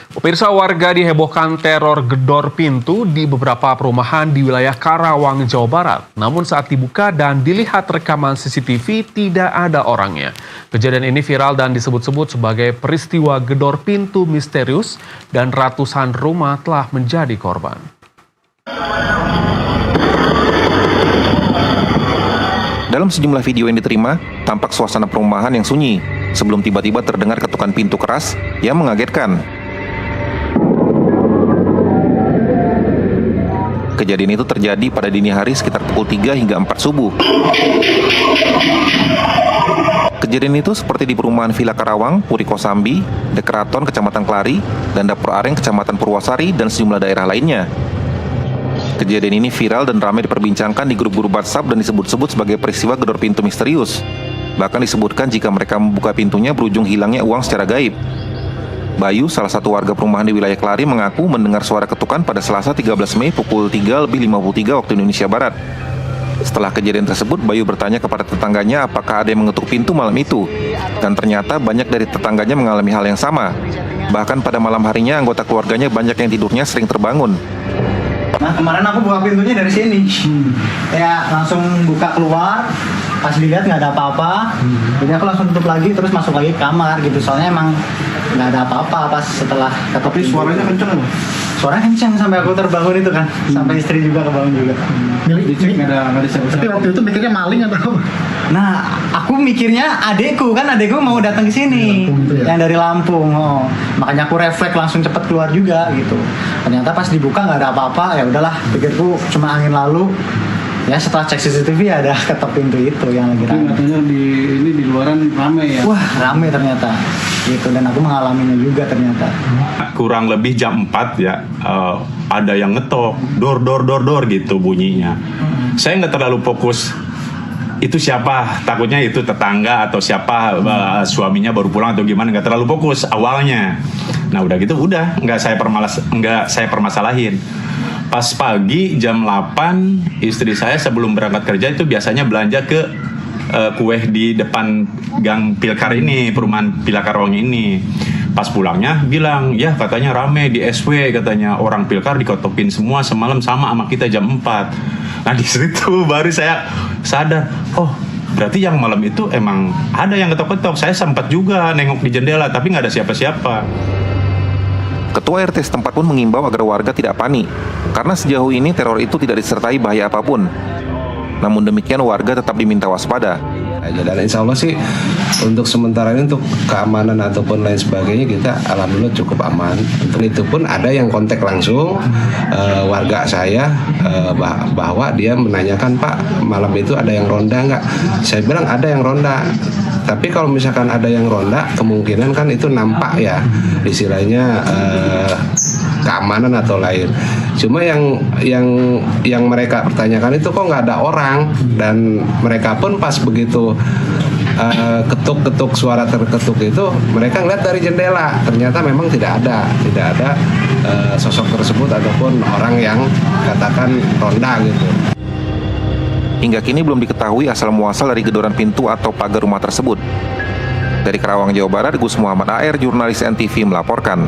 Pemirsa, warga dihebohkan teror gedor pintu di beberapa perumahan di wilayah Karawang, Jawa Barat. Namun saat dibuka dan dilihat rekaman CCTV, tidak ada orangnya. Kejadian ini viral dan disebut-sebut sebagai peristiwa gedor pintu misterius dan ratusan rumah telah menjadi korban. Dalam sejumlah video yang diterima, tampak suasana perumahan yang sunyi sebelum tiba-tiba terdengar ketukan pintu keras yang mengagetkan. Kejadian itu terjadi pada dini hari sekitar pukul 3 hingga 4 subuh. Kejadian itu seperti di perumahan Villa Karawang, Puri Kosambi, Dekeraton, Kecamatan Klari, dan Dapur Areng, Kecamatan Purwasari, dan sejumlah daerah lainnya. Kejadian ini viral dan ramai diperbincangkan di grup-grup WhatsApp dan disebut-sebut sebagai peristiwa gedor pintu misterius. Bahkan disebutkan jika mereka membuka pintunya berujung hilangnya uang secara gaib. Bayu, salah satu warga perumahan di wilayah Klari, mengaku mendengar suara ketukan pada Selasa 13 Mei pukul 3:53 waktu Indonesia Barat. Setelah kejadian tersebut, Bayu bertanya kepada tetangganya apakah ada yang mengetuk pintu malam itu. Dan ternyata banyak dari tetangganya mengalami hal yang sama. Bahkan pada malam harinya, anggota keluarganya banyak yang tidurnya sering terbangun. Nah, kemarin aku buka pintunya dari sini. Ya, langsung buka keluar, pas dilihat nggak ada apa-apa. Jadi aku langsung tutup lagi, terus masuk lagi ke kamar gitu. Soalnya emang nggak ada apa-apa pas setelah ketok. Tapi suaranya kenceng loh. Suaranya kenceng sampai aku terbangun itu kan. Sampai istri juga kebangun juga. Dicek nggak ada siapa-siapa. Tapi waktu itu mikirnya maling atau apa? Nah, aku mikirnya adekku mau datang ke sini. Ya? Yang dari Lampung. Oh. Makanya aku refleks langsung cepet keluar juga gitu. Ternyata pas dibuka nggak ada apa-apa. Ya udahlah, pikirku cuma angin lalu. Ya setelah cek CCTV ada ketok pintu itu yang lagi rame. Katanya di luaran rame ya. Wah, rame ternyata. Gitu, dan aku mengalaminya juga ternyata. Kurang lebih jam 4 ya, ada yang ngetok, dor gitu bunyinya. Saya nggak terlalu fokus itu siapa, takutnya itu tetangga atau siapa, suaminya baru pulang atau gimana, nggak terlalu fokus awalnya. Nah udah gitu nggak saya permasalahin. Pas pagi jam 8, istri saya sebelum berangkat kerja itu biasanya belanja ke kue di depan gang Pilkar ini, perumahan Villa Karawang ini. Pas pulangnya bilang, ya katanya rame di SW, katanya orang Pilkar dikotokin semua semalam sama kita jam 4. Nah di situ baru saya sadar, oh berarti yang malam itu emang ada yang ketok-ketok. Saya sempat juga nengok di jendela tapi nggak ada siapa-siapa. Ketua RT setempat pun mengimbau agar warga tidak panik, karena sejauh ini teror itu tidak disertai bahaya apapun. Namun demikian warga tetap diminta waspada. Dan insya Allah sih untuk sementara ini untuk keamanan ataupun lain sebagainya kita alhamdulillah cukup aman. Untuk itu pun ada yang kontak langsung warga saya bahwa dia menanyakan, Pak malam itu ada yang ronda nggak? Saya bilang ada yang ronda. Tapi kalau misalkan ada yang ronda kemungkinan kan itu nampak ya istilahnya keamanan atau lain. Cuma yang mereka pertanyakan itu kok nggak ada orang, dan mereka pun pas begitu ketuk-ketuk suara terketuk itu mereka ngeliat dari jendela, ternyata memang tidak ada sosok tersebut ataupun orang yang katakan ronda gitu. Hingga kini belum diketahui asal muasal dari gedoran pintu atau pagar rumah tersebut. Dari Karawang, Jawa Barat, Gus Muhammad AR, jurnalis NTV melaporkan.